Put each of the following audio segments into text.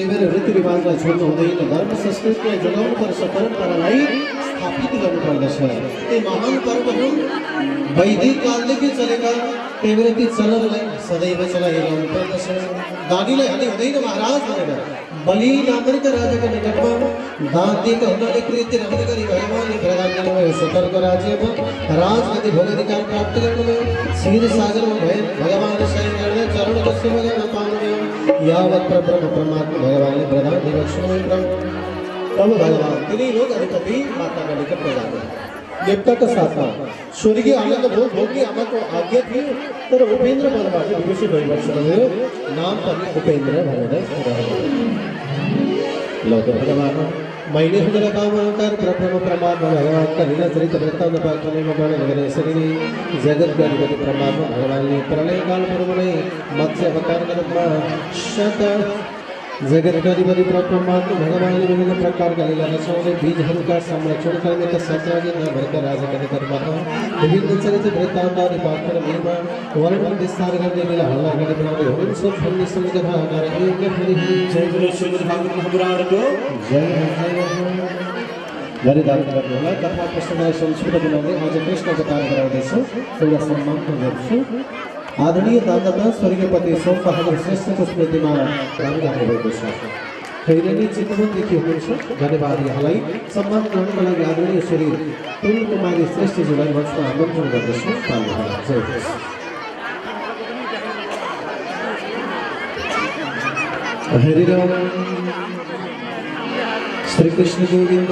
मेरे रीति रिवाजलाई छोड्नु हुँदैन, धर्म संस्कृतिलाई जोगाउनुपर्छ, परम्परालाई स्थापित गर्नुपर्दछ। ती महान पर्व हुन्, वैदिक कालदेखि चलेका त्यही ती चलनलाई सदैव चलाइरहनु पर्दछ। दानीलाई हानि हुँदैन महाराज भनेर बलि नामक राजाका निकटमा दान दिएका हुनाले कृत्य रहने गरी भगवानले प्रदान गर्नुभयो। सतर्क राज्यमा राजगति भोगाधिकार प्राप्त गर्नुभयो। क्षीर सागरमा भए भगवान शयन गर्ने चरणको सेवा गर्न पाउनुभयो। यावत परब्रह्म परमात्मा भगवानले प्रदान दिइबक्स्नुभयो। तब भगवान तिनै लोग अधिपति माताका निकट प्रदान देवताका साथमा स्वर्गीय आनन्द भोग भोग्ने आमाको आज्ञा थियो, तर उपेन्द्र पदबाट विभूषित भइबक्स्नुभयो। नाम पनि उपेन्द्र भनेर रहनुभयो। भगवान मैले हुँदा कामकार परब्रह्म परमात्मा भगवानका लीला चरित्र वृत्तान्त पाठनमा वर्णन गरे। यसरी नै जगतका अधिपति परमात्मा भगवानले प्रलयकाल पूर्व नै मत्स्य अवतारका रूपमा जगतका अधिपति परमात्मा भगवानले विभिन्न प्रकारका लीला रचाउँदै बीजहरूका संरक्षणका निमित्त सत्राजी नामका राजाका निकटबाट विभिन्न चरित्र वृत्तान्त आदि पाठमा वर्णन विस्तार गर्ने लीलाहरूलाई अगाडि बढाउँदै हुनुहुन्छ भन्ने सम्झना गरिधारण गर्नुहोला। कथा प्रसङ्गलाई संस्कृत बनाउँदै आज कृष्ण अवतार गराउँदैछु। एउटा सम्मानको गर्छु। आदरणीय दाता स्वर्गीयपति सोम बहादुर श्रेष्ठको स्मृतिमा प्राण भएको छ। खैरेनी चितवनदेखि हुनुहुन्छ। धन्यवाद। यहाँलाई सम्मान गर्नको लागि आदरणीय श्री तुल कुमारी श्रेष्ठजीलाई मञ्चमा आमन्त्रण गर्दछु। पाल्नुहोला। जय होस्। हरि राम श्री कृष्ण गोविंद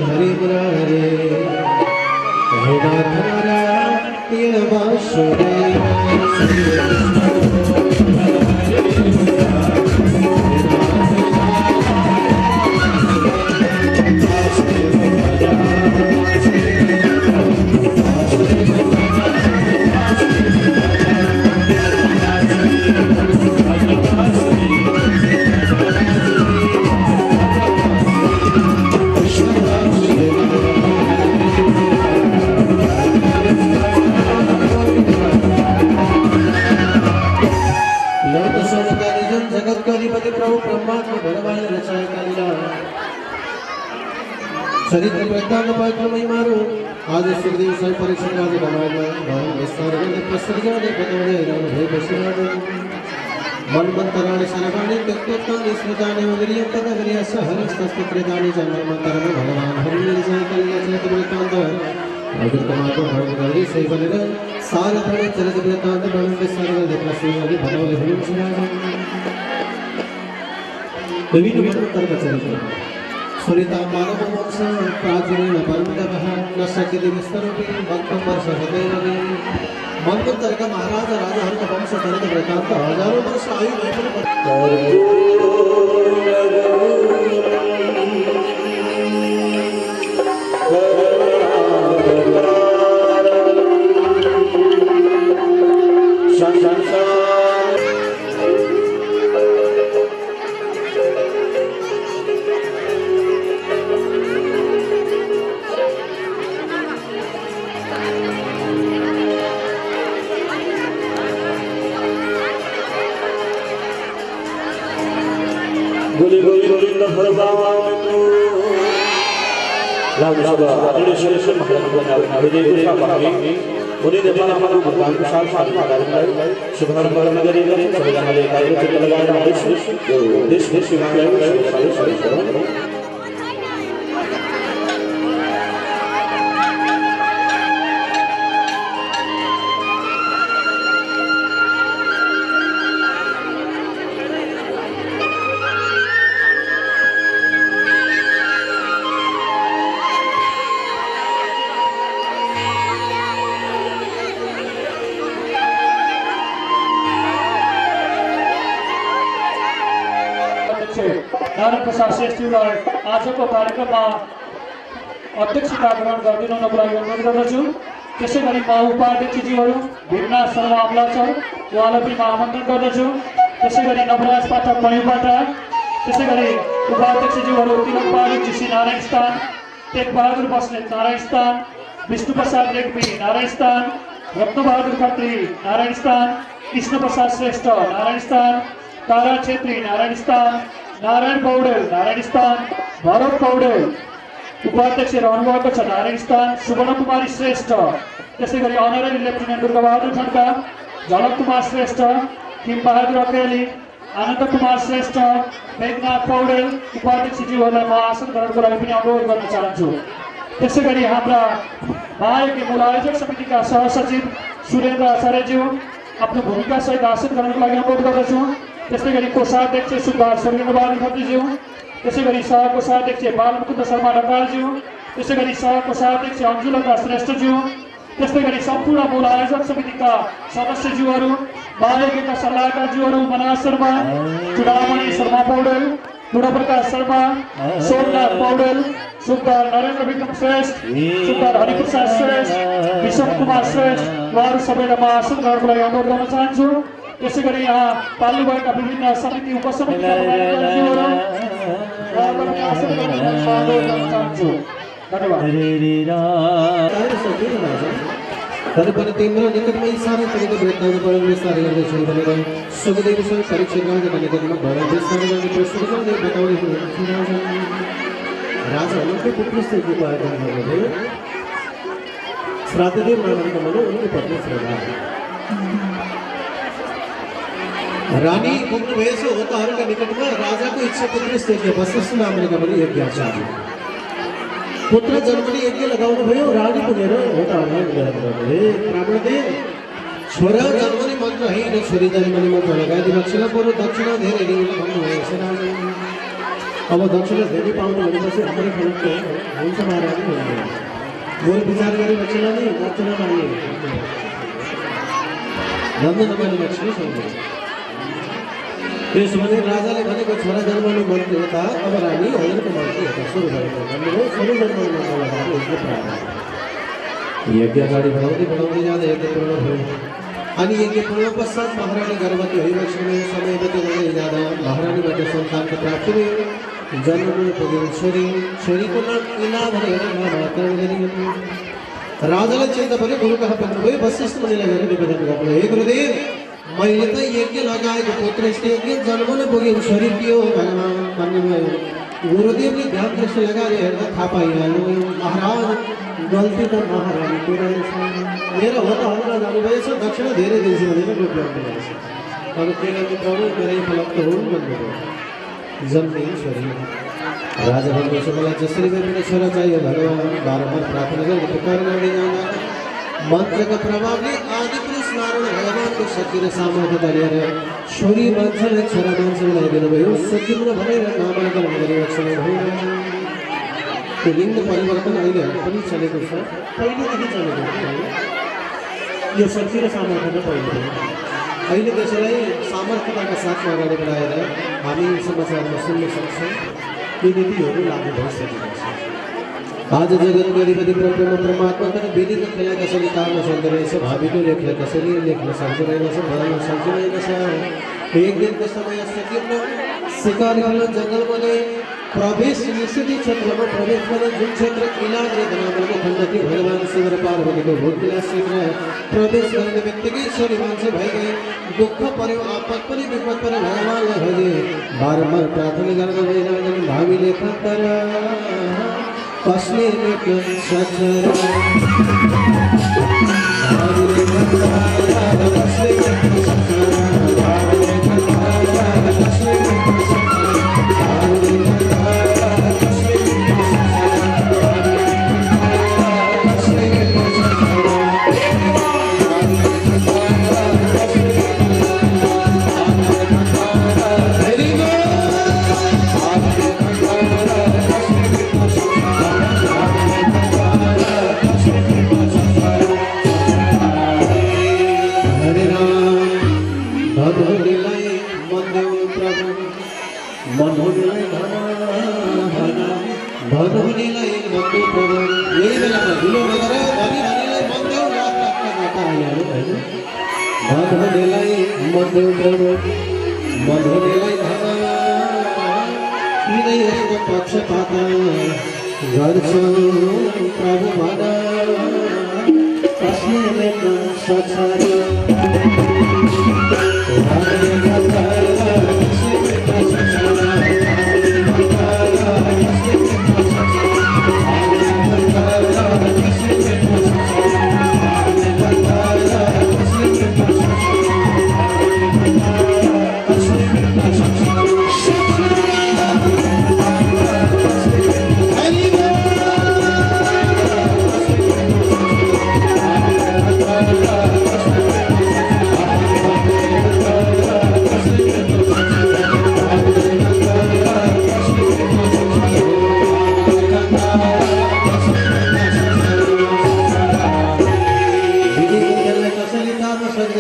हरि मुरारे हे नाथ नारायण वासुदेव। चरित्र वृत्तान्त पाठमै मारो आज सुखदेव साई परीक्षणवादी बनाउनमा भवन विस्तार गर्ने प्रस्तुत गर्ने बताउँदै रहनु भएको श्रीमान मनमन्तराणि शरणानि त्यक्तोत्तानि स्मृतानि मन्दिरियं तदगरिया सहरस्तस्तुत्रितानि च मनमन्तरमे भगवान् हरिले जय कलिया चरित्र वृत्तान्त अग्रतमाको भवन गरी सही बनेर सारा प्रणय चरित्र वृत्तान्त भवन विस्तार गर्ने प्रस्तुत बनाउँदै हुनुहुन्छ। विभिन्न मनमन्तरका चरित्र सुरिता मानव वंश प्राचीन परमदवः न शक्यते विस्तरोपि भक्तं वर्ष सदैवगे। मनमन्तरका महाराज राजाहरूको वंश चरित्र वृत्तान्त हजारौँ वर्ष आयु भए गोली गोली गोविंद भगवानु राम सभा आदरणीय श्री महाराज विजय कुशा भागी उन्हीं नेपाल हमारे भगवान के साथ साथ कार्यक्रम शुभारंभ करने के लिए संविधान कार्य चित्र लगाया देश देश नारायण प्रसाद श्रेष्ठजीलाई आजको कार्यक्रममा अध्यक्षता ग्रहण गरिदिनुको लागि अनुरोध गर्दछु। त्यसै गरी म उपाध्यक्षज्यूहरू भिमना शर्मा अमलाचर उहाँलाई पनि म आमन्त्रण गर्दछु। त्यसै गरी नवराज पाठक मणिबाट, त्यसै गरी उपाध्यक्षज्यूहरू तिलक बहादुर जीसी नारायण स्थान, टेक बहादुर बस्नेत नारायण स्थान, विष्णु प्रसाद रेग्मी नारायण स्थान, रत्न बहादुर खत्री नारायण स्थान, कृष्ण प्रसाद श्रेष्ठ नारायण स्थान, तारा छेत्री नारायण स्थान, नारायण पौडेल नारायण स्थान भरत पौडेल उपाध्यक्ष रहनुभएको छ नारायण स्थान सुवर्ण कुमारी श्रेष्ठ त्यसै गरी अनरेरी लेफ्टिनेन्ट दुर्गाबहादुर खड्का झलक कुमार श्रेष्ठ किम बहादुर अकेली आनन्द कुमार श्रेष्ठ मेघनाथ पौडेल उपाध्यक्षज्यूहरूलाई म आसन ग्रहणको लागि पनि अनुरोध गर्न चाहन्छु। त्यसै गरी हाम्रा महायज्ञ मूल आयोजक समितिका सहसचिव सुरेन्द्र आचार्यज्यू आफ्नो भूमिका सहित आसन ग्रहणको लागि अनुरोध गर्दछु। त्यसै गरी कोषाध्यक्ष सुधार स्वर्गीय खत्रीज्यू त्यसै गरी सहकोषाध्यक्ष बालमुकुन्द शर्मा ढकालज्यू त्यसै गरी सहकोषाध्यक्ष अन्जुलता श्रेष्ठज्यू त्यस्तै गरी सम्पूर्ण मूल आयोजक समितिका सदस्यज्यूहरू महायज्ञका सल्लाहकारज्यूहरू मनाज शर्मा चुडामणि शर्मा पौडेल गुणप्रकाश शर्मा सोमनाथ पौडेल सुब्दार नरेन्द्र विक्रम श्रेष्ठ सुब्दार हरिप्रसाद श्रेष्ठ विश्व कुमार श्रेष्ठ उहाँहरू सबैलाई म आसन ग्रहणको लागि अनुरोध गर्न चाहन्छु। त्यसै गरी यहाँ पाल्नुभएका विभिन्न समिति उपसमितिका पदाधिकारीज्यूहरू उहाँहरूलाई आसन ग्रहणको लागि अनुरोध गर्न चाहन्छु। धन्यवाद। तदुपरि तिम्रो निकटमै सारै तरिका वृत्तान्त पढ्ने विस्तार गर्ने सुरु गरेर सुखदेव सर परीक्षाका निकटमा भएर विस्तार गर्ने प्रश्न गर्ने बताउने राजाहरूको पुत्र स्थितिको आयोजन गर्नुभयो। श्राद्धदेव नामका मनो उनको पत्नी श्रद्धा रानी पुग्नुभएछ होताहरूका निकटमा राजाको इच्छा पुत्र स्थिति वशिष्ठ नामका पनि यज्ञाचार्य पुत्र जन्मने यज्ञ लगाउनु भयो। रानी पुगेर होताहरूलाई विरोध गर्नुभयो। ब्राह्मणदेव छोरा जन्मने मन्त्र होइन छोरी जन्मने मन्त्र लगाइदिनु दक्षिणा बरु दक्षिणा धेरै दिनु भन्नुभएको छ। अब दक्षिणा धेरै पाउनु भनेपछि हाम्रो खलको हुन्छ महारानी भन्नुभयो। बोल विचार गरी दक्षिणा नै दक्षिणा मागे धन्द नमाने दक्षिणा सोध्यो। त्यसो भने राजाले भनेको छोरा जन्माउने मन्त्र यता अब रानी हजुरको मन्त्र यता सुरु गरेको भन्नुभयो। छोरी जन्माउने मन्त्र लगाएर यज्ञ प्राप्त यज्ञ अगाडि बढाउँदै जाँदा यज्ञ पूर्ण भयो। अनि यज्ञ पूर्ण पश्चात महारानी गर्भवती भइबक्सने समय बित्दै जाँदा महारानीबाट सन्तानको प्राप्ति भयो। जन्मनु पुगेको छोरीको नाम इना भनेर नामकरण गरियो। राजाले चिन्ता पनि गुरु कहाँ पुग्नुभयो। वशिष्ठ मुनिलाई गएर निवेदन गर्नुभयो। हे गुरुदेव मैले त यज्ञ लगाएको पुत्र यज्ञ जन्मन पुगेको छोरी के हो भगवान् भन्नुभयो। गुरुदेवले ध्यान दृष्टि लगाएर हेर्दा थाहा पाइहाल्नु महाराज गल्ती त महारानीको रहेछ। मेरो होताहरूलाई जानुभएछ दक्षिणा धेरै दिन्छु भनेर रोक्नुभएछ। अब के गर्नु प्रभु मेरै फलक त हुन् भन्नुभयो। जन्मे छोरी राजा भन्दैछ मलाई जसरी भए पनि छोरा चाहियो भगवान् बारम्बार प्रार्थना गर्दै पुकार गर्दै जाँदा मन्त्रका प्रभावले आदि पुरुष नारायण भगवानको शक्ति र सामर्थ्यता लिएर छोरी मान्छेलाई छोरा मान्छे लगाइदिनु भयो। सकिम भनेर नामाकरण गरिरहेको भयो। त्यो लिङ्ग परिवर्तन अहिले पनि चलेको छ। पहिलेदेखि चलेको हो यो शक्ति र सामर्थ्यता पहिलो अहिले त्यसलाई सामर्थ्यताका साथमा अगाडि बढाएर हामी समाचारमा सुन्न सक्छौँ। यो नीतिहरू लागू भइसकेको छ। आज जगतको अधिपति परमात्मा पनि विधिको खेला कसरी तार्न सक्दो रहेछ भावीको लेख्न कसरी लेख्न सक्दो रहेछ भन्न सक्दो रहेछ। एक दिनको समय सकिन्न शिकार गर्न जङ्गलमा प्रवेश निषेधित क्षेत्रमा प्रवेश गर्ने जुन क्षेत्र इलाजले बनाउनुको खण्डकी भगवान् शिव र पार्वतीको भोगविलास क्षेत्र प्रवेश गर्ने बित्तिकै छोरी मान्छे भइगए। दुःख पर्यो आपत पनि विपद पर्यो भगवान्लाई भजे बारम्बार प्रार्थना गर्दा भइरहँदैन भावी लेखन तर कसले लेख्न सक्छ भावी लेखन तर कसले लेख्न सक्छ भावी लेखन तर कसले लेख्न सक्छ भावी लेखन पक्षपात गर्छौ प्रभु भन कसले लेख्न सक्छ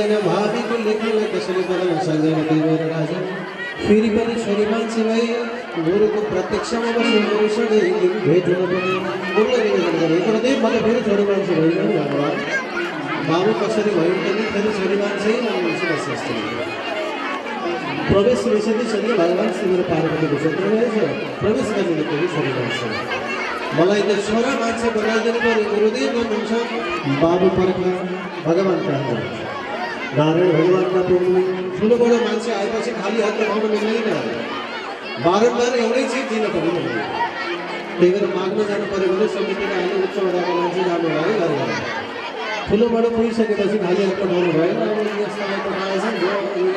ना भाभी को लेकर ले कसले बदल सजाने के लिए राजा फिर पनि छोरी मान्छे भए गुरुको प्रत्यक्षमा बसेर गुरुसँग एक दिन भेट हुन पर्यो गुरुले निवेदन गरे गुरुदेव मलाई फेरि छोरी मान्छे भइगयो भगवान बाबु कसरी भयो भने फेरि छोरी मान्छे प्रवेश निषेधिसक्यो भगवान श्री मेरो पार्वतीको क्षेत्र रहेछ प्रवेश गर्ने फेरि छोरी मान्छे मलाई त छोरा मान्छे बनाइदिनु पर्यो गुरुदेव भन्नुहुन्छ बाबु पर्ख भगवान कहाँ नारायण भगवानका पुग्नु ठुलो बडो मान्छे आएपछि खाली हातले आउनु मिल्दैन बारम्बार एउटै चिज दिन पर्यो त्यही भएर माग्न जानु पर्यो भने समितिले अहिले उच्च वडाका मान्छे जानु भयो गरेर ठुलो बडो पुगिसकेपछि खाली हात पठाउनु भएन अब यस्तालाई पठाएछ जो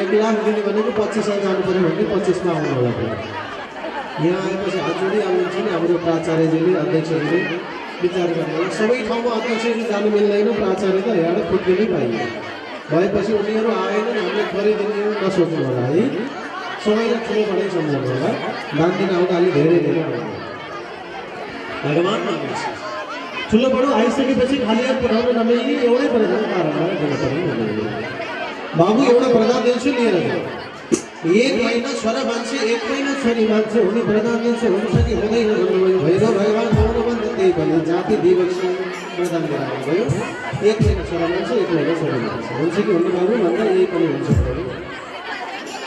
1 लाख दिने भनेको 25,000 जानु पर्यो भने 25 मा आउनु होला यहाँ आएपछि हात जोडी आउनुहुन्छ नि हाम्रो प्राचार्यजीले अध्यक्षहरूले विचार गर्नु सबै ठाउँमा अध्यक्षहरू जानु मिल्दैन प्राचार्य त यहाँ फुट्दै पाइयो भएपछि उनीहरू आएनन् हामीले गरिदिने नसोच्नु होला है सबैलाई ठुलो बडै सम्झाउनु होला दान दिन आउँदा अलि धेरै धेरै भगवान मानिन्छ ठुलो बडो आइसकेपछि खाली हात पठाउनु नमिल्ने एउटै प्रधान कारणबाट दिन पर्यो बाबु एउटा प्रधान दिन्छु लिएर एक महिना छोरा मान्छे एक महिना छोरी मान्छे हुने प्रधान दिन्छु हुन्छ कि हुँदैन भन्नुभयो भैरव भगवान आउनुभन्दा त्यही पनि जाति दिवस प्रदान गराउनुभयो एक महिना छोरा मान्छे एक महिना छोरी मान्छे हुन्छ कि हुने बाबु भन्दा यही पनि हुन्छ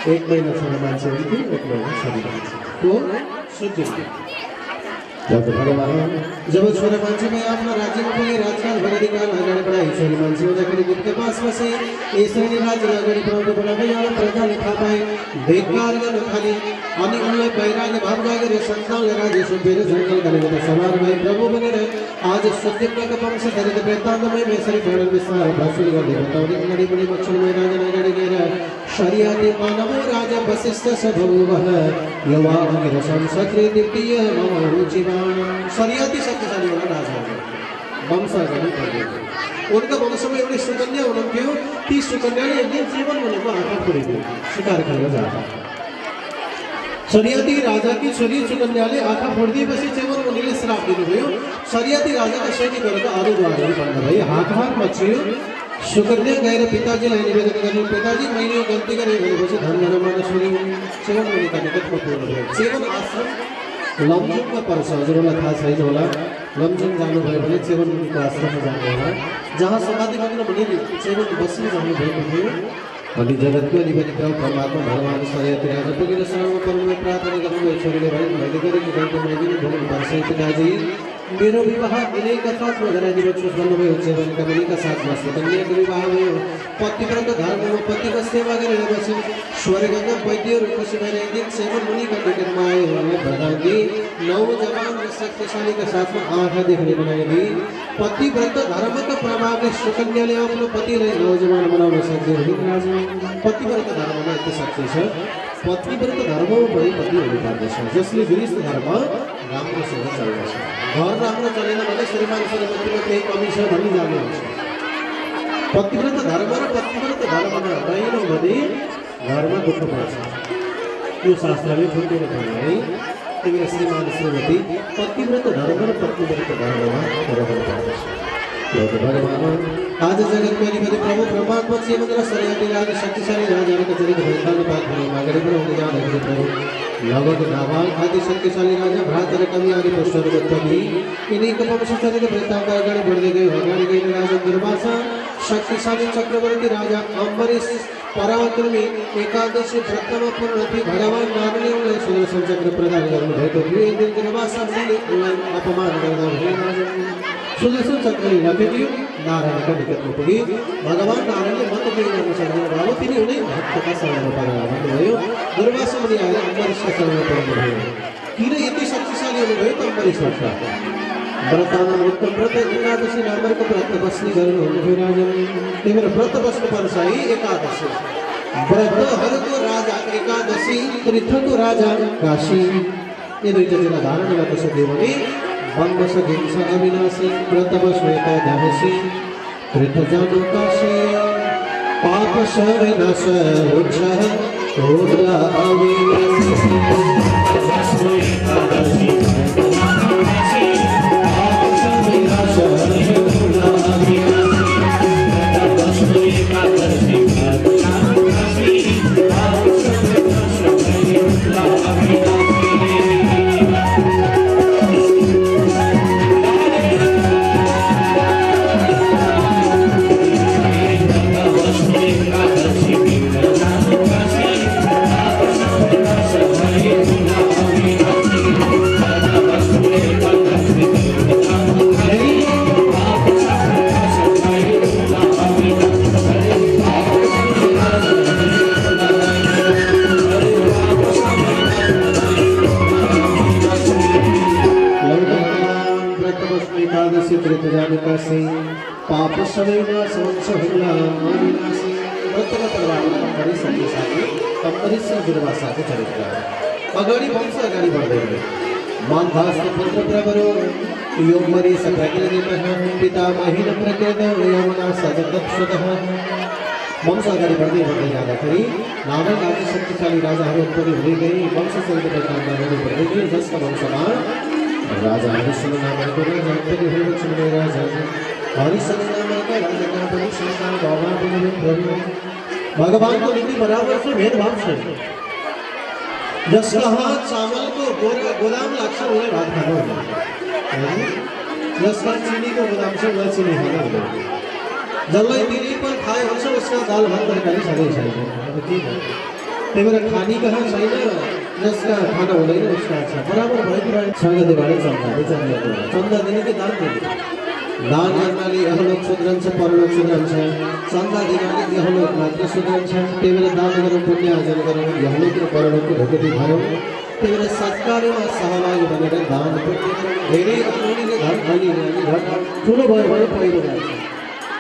एक महिना छोरा मान्छे हुन्थ्यो एक महिना छोरी मान्छे हो सुझ्यो भगवान जब छोरा मान्छे में अपना राज्य में पुगे राजकाल भगधिकार अगाडि बढाई छोरी मान्छे हुँदाखेरि गुप्त पास बसे यसरी राज्य अगाडि बढाउनु पर्ने यहाँ प्रजाले थाहा पाए भेदभाव गर्न थाले अनि उनलाई वैराग्य भाव जागेर सन्तानले राज्य सुम्पेर जङ्गल गरेर सवार भए प्रभु बनेर आज सत्यज्ञका वंश धरित वृत्तान्तमै यसरी वर्णन विस्तार भाषण गर्दै बताउँदै अगाडि बढी मच्छरमय राजा अगाडि गएर शरियाती मानव राजा वशिष्ठ सभुवः युवा अङ्गिर संसत्रे द्वितीय मम रुचिमा शरियाती शक्तिशाली वाला राजा वंश अगाडि बढ्यो उनका वंश में एउटा सुकन्या हुनुहुन्थ्यो ती सुकन्याले एक दिन जीवन भनेको आँखा फोडिदियो शिकार खेल्न जाँदा शरियाती राजा की छोरी सुकन्याले आँखा फोडिदिएपछि चाहिँ उनीले श्राप दिनुभयो शरियाती राजाका सैनिकहरूको आलुद्वारहरू बन्द भए हाहाकार मचियो सुकन्या गएर पिताजीलाई निवेदन गर्नु पिताजी मैले यो गल्ती गरेँ भनेपछि धनगरमा छोरी सेवन मणिका निकटमा पुग्नुभयो सेवन आश्रम लमजुङमा पर्छ हजुरहरूलाई थाहा छैन होला लमजुङ जानुभयो भने सेवन मणिको आश्रममा जानु होला जहाँ समाधि भग्न मुनिले सेवन बस्न जानुभएको थियो अनि जगतको अधिपति परमात्मा भगवान शरियाती राजा पुगेर शरणमा पर्नु प्रार्थना गर्नुभयो छोरीले भाइ मैले गरेको गल्ती मैले भोग्नु पर्छ पिताजी मेरो विवाह विनयका साथमा गराइदिनुहोस् भन्नुभयो सेवनका मुनिका साथमा सुकन्याको विवाह भयो पतिव्रत धर्ममा पतिको सेवा गरेर बसिन् स्वर्गका वैद्यहरू खुसी भएर एक दिन सेवन मुनिका निकटमा आयो उनले वरदान दिए नौजवान र शक्तिशालीका साथमा आँखा देख्ने बनाइदिए पतिव्रत धर्मका प्रभावले सुकन्याले आफ्नो पतिलाई नौजवान बनाउन सक्दैन पतिव्रत धर्ममा यति शक्ति छ पतिव्रत धर्ममा पनि पति हुनुपर्दछ जसले गृहस्थ धर्म राम्रोसँग चल्दछ घर राम्रो चलेन भने श्रीमान श्रीमतीमा केही कमी छ भनी जानुहुन्छ पतिव्रत धर्म र पतिव्रत धर्ममा रहेन भने घरमा दुःख पर्छ यो शास्त्रले छुट्याउनु पर्यो है त्यही भएर श्रीमान श्रीमती पतिव्रत धर्म र पतिव्रत धर्ममा रहनु पर्दछ भगवान आज जगतको अधिपति प्रभु परमात्मा सेवन्द्र शरियाती राजा शक्तिशाली राजाहरूको चरित वृत्तान्त पाठ हुने अगाडि बढाउँदै जाँदाखेरि प्रभु लगभग नाबाल आदि शक्तिशाली राजा भ्रातर कवि आदि पुष्टहरू उत्पत्ति यिनीको वंश चरित वृत्तान्त अगाडि बढ्दै गयो अगाडि गएर राजा दुर्वासा शक्तिशाली चक्रवर्ती राजा अम्बरीश पराक्रमी एकादशी व्रतमा पूर्ण थिए भगवान नारायणले उनलाई सुदर्शन चक्र प्रदान गर्नुभएको थियो एक दिन दुर्वासाले उनलाई अपमान गर्दा भयो सुदर्शन चक्रले लखेटियो नारायणका निकटमा पुगे भगवान नारायणले मत केही गर्न सक्दैन बाबु तिनी उनै भक्तका शरणमा परेर भन्नुभयो दुर्वासा मुनि आएर अम्बरीशका शरणमा पर्नुभयो किन यति शक्तिशाली हुनुभयो त अम्बरीश व्रताना उत्तम व्रत एकादशी नम्बरको व्रत बस्ने गर्नुहुन्थ्यो राजा त्यही भएर व्रत बस्नुपर्छ है एकादशी व्रतहरूको राजा एकादशी तीर्थको राजा काशी यी दुईटा जिल्ला धारण गर्न सक्यो भने बन्न सकिन्छ अविनाशी व्रत बस्नु एकादशी तीर्थ जानु काशी पाप सबै नाश हुन्छ होला अविनाशी Thank you. કરી સાથે સાથે અંબરીશ બિરવા સાથે ચરિત્ર અગાડી વંશ અગાડી બઢે માનધાસ પુત્ર પ્રવરો યોગમરી સપ્રકૃતિ પિતા મહિન પ્રકૃત યમના સજગત वंश अगाडि बढ्दै जाँदाखेरि नामक आदि शक्तिशाली राजाहरू उत्पन्न हुँदै गए वंश चरित्र काण्डहरू बढ्दै गए जसका वंशमा राजा हरिश्चन्द्र नामको राजा उत्पन्न हुनु लक्ष्मण राजा हरिश्चन्द्र नामका राजाका पनि संसार भगवान पनि भगवानको नीति बराबर से भेदभाव से जसका हाथ चावल को गोदाम लाग्छ उसले भात खानु हुँदैन जसका चीनी को गोदाम छ उसलाई चिनी खानु हुँदैन जसलाई दिने पर खाए हुन्छ उसका दाल भात तरकारी सधैँ छैन अब के भयो त्यही भएर खानी कहाँ छैन जसका खाना हुँदैन उसका छ बराबर भएको संगतिबाट चन्दा दिने कि दान दिने दान गर्नाले यहलोक सुध्रन्छ परलोक सुध्रन्छ चन्दा दिनाले यहलोक मात्र सुध्रन्छ त्यही भएर दान गरौँ पुण्य आर्जन गरौँ यहलोक र परलोकको ढोकटी भरौँ त्यही भएर सत्कार्यमा सहभागी बनेर दान पुण्य धेरै अरूले घर खाली घर ठुलो भयो भने पहिरो जान्छ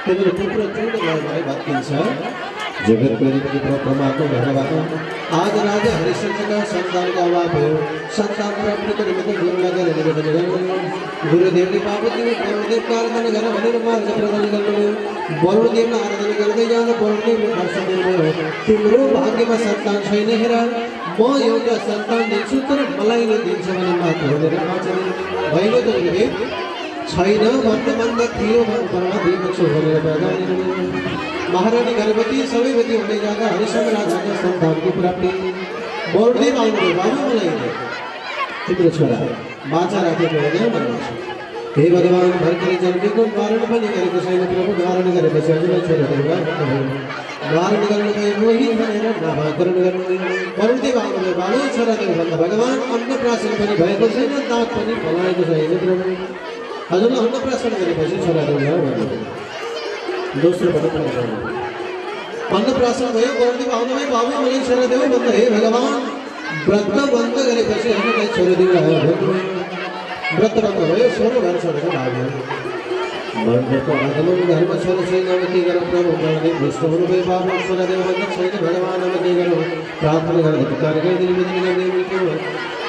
त्यही भएर टुक्रो चुर्ण भयो भने भत्किन्छ जगत को परमात्मा भगवान आज राजा हरिश्चन्द्रका सन्तानको अभाव भयो सन्तान प्राप्तिको निमित्त गुरुलाई गएर निवेदन गर्नु गुरुदेवले पार्वती वरुणदेवको आराधना गर भनेर मार्ग प्रदान गर्नुभयो वरुणदेवलाई आराधना गर्दै जाँदा वरुणदेवले भाषण दिनुभयो तिम्रो भाग्यमा सन्तान छैन हेर म एउटा सन्तान दिन्छु तर मलाई नै दिन्छ भने मात्र भनेर वचन भयो त गुरुदेव छैन भन्दा थियो परमात्मा बच्चो भनेर प्रदान महारानी गर्भवती सबैवती हुँदै जाँदा हरिश्चन्द्र राजाका सन्तानको प्राप्ति वरुणदेव आउनुभयो बाबु मलाई तिम्रो छोरा बाचा राखेको होइन भन्नुहुन्छ हे भगवान भर्खरै जन्मेको वारण पनि गरेको छैन प्रभु वारण गरेपछि हजुरलाई छोरा दिनुभयो वारण गर्नुभयो रोहित भनेर नामाकरण गर्नुभयो वरुणदेव आउनुभयो बाबु छोरा दिनु भन्दा भगवान अन्नप्राशन पनि भएको छैन दाँत पनि फलाएको छैन प्रभु हजुरलाई अन्नप्राशन गरेपछि छोरा दिनुभयो भन्नुभयो दोस्रो पटक अन्नप्राशन भयो वरुणदेव आउनुभयो बाबु मलाई छोरा देऊ भन्दा हे भगवान व्रत बन्द गरेपछि हामीलाई छोरा दिनुभयो व्रत बन्द भयो 16 घर छोडेर भाग्यो वरुणदेवको आगमन घरमा छोरा छैन अब के गरौँ प्रभु वरुणदेव भ्रष्ट हुनुभयो बाबु छोरा देऊ भन्दा छैन भगवान अब के गरौँ प्रार्थना गरेर धिक्कार गरिदिनु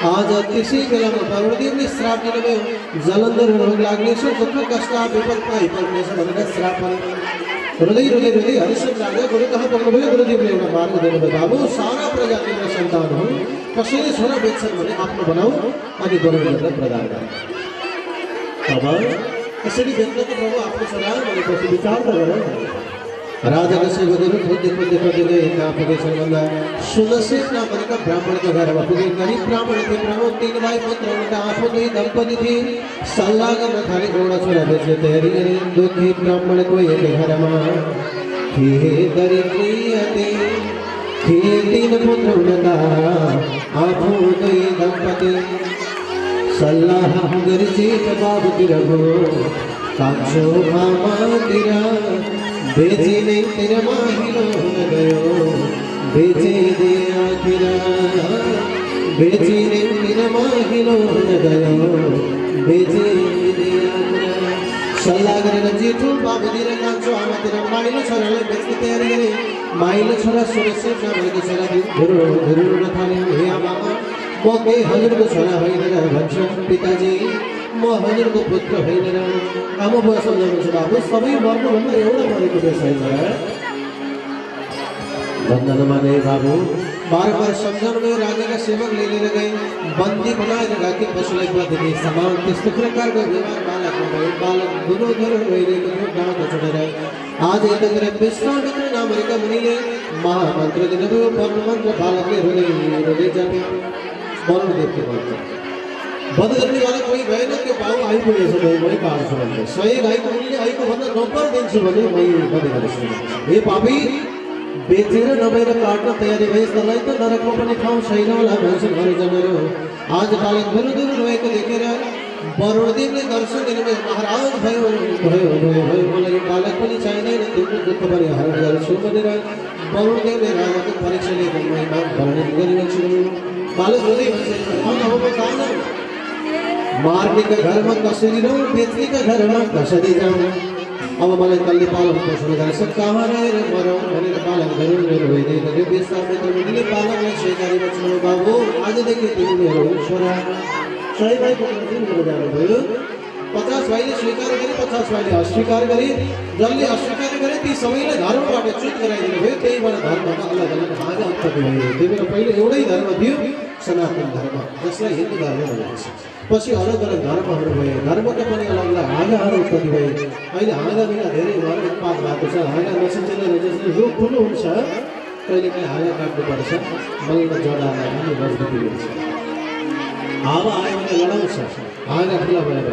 आज त्यसै बेलामा वरुणदेवले श्राप दिनुभयो जलन्धर रोग लाग्नेछ दुःख कष्ट विपद आइपर्नेछ भनेर श्राप रुँदै हरिश्चन्द्र राजा गुरु कहाँ पुग्नुभयो गुरुदेवले एउटा मार्ग दिनुभयो बाबु सारा प्रजा तिम्रो सन्तान हो कसैले छोरा बेच्छन् भने आफ्नो बनाऊ अनि वरुणदेवलाई प्रदान गर अब यसरी बेच्नको प्रभु आफ्नो छोरा भनेपछि विचार त गरौँ राजाका सेवकहरू खोज्दै गए कहाँ पुगेछन् भन्दा सुनसेन नामका ब्राह्मणको घरमा पुगे गरीब ब्राह्मण थिए प्रभु 3 भाइ पुत्र हुँदा आफू 2 दम्पति थिए सल्लाह गर्न थाले एउटा छोरा बेच्ने तयारी गरे दुखी ब्राह्मणको एक घरमा थिए दरिद्री थिए 3 पुत्र हुँदा आफू 2 दम्पति सल्लाह गरी बाबुतिर गयो कान्छो मामातिर बेचे नहीं तेरा माहिलो न गयो बेचे दे आखिर बेचे नहीं तेरा माहिलो न गयो बेचे दे आखिर सल्लाह गरेर जेठो बाबुतिर कान्छो आमातिर माइलो छोरालाई बेच्ने तयारी गरे माइलो छोरा सुरक्षित नभएको छोरा धुरुन थाल्यो हे आमा म के हजुरको छोरा होइन भन्छ पिताजी म हजुरको पुत्र होइन आमा बुवा सम्झाउनुहुन्छ बाबु सबै मर्नुभन्दा एउटा मरेको बेस होइन भन्दा नमाने बाबु बार सम्झाउनु भयो राजाका सेवक लिएर गए बन्दी बनाएर राखे पशुलाई बदली समान त्यस्तो प्रकारको व्यवहार बालकमा भयो बालक दुनोधर रोइरहेको थियो डाँडो चढेर आज यतातिर विश्वामित्र नामका मुनिले महामन्त्र दिनुभयो वर्णमन्त्र बालकले रुँदै जान्थ्यो वरुणदेवले भन्छ बध गर्ने वाला कोही भएन त्यो भाउ आइपुगेछ मै पाल्छु भन्दै 100 गाईको मूल्य आइको भन्दा 90 दिन्छु भने मै बध गर्छु हे पापी बेचेर नभएर काट्न तयारी भएस तँलाई त नरकमा पनि ठाउँ छैन होला भन्छन् हरिजनहरू आज बालक दुरुदुर रोएको देखेर वरुणदेवले दर्शन दिनुभयो महाराज भयो मलाई बालक पनि चाहिँदैन तिम्रो दुःख पनि हरण गर्छु भनेर वरुणदेवले राजाको परीक्षा लिएको महिमा वर्णन गरिरहेछु बालक रोँदै भन्छ मार्ने का घर में कसरी रहूं बेचने का घर में कसरी जाऊं अब मलाई कल्ले पालन पोषण गरेछ कहाँ रहेर मरौँ भनेर बालक धरुन रोइदै गयो विश्वामित्र मुनीले पालकलाई स्वीकारी बच्नु बाबु आजदेखि तिमी मेरो छोरा 100 भाइ पुगेर तिमीले जानुभयो 50 भाइले स्वीकार गरे 50 भाइले अस्वीकार गरे जसले अस्वीकार गरे ती सबैले धर्मबाट च्युत गराइदिनु भयो त्यहीबाट धर्ममा अलग अलग भाग उत्पत्ति भयो त्यही भएर पहिले एउटै धर्म थियो सनातन धर्म जसलाई हिन्दू धर्म भनिन्छ पछि अलग अलग धर्महरू भए धर्मका पनि अलग अलग हाँगाहरू उत्पत्ति भए अहिले हाँगा बिना धेरै घर उत्पाद भएको छ हाँगा नसिन्चेले जसले रोग ठुलो हुन्छ कहिले काहीँ हाँगा काट्नुपर्छ बल्ल जडालाई पनि मजबुती हुन्छ हावा आयो भने लडाउँछ हाँगा ठुला भएर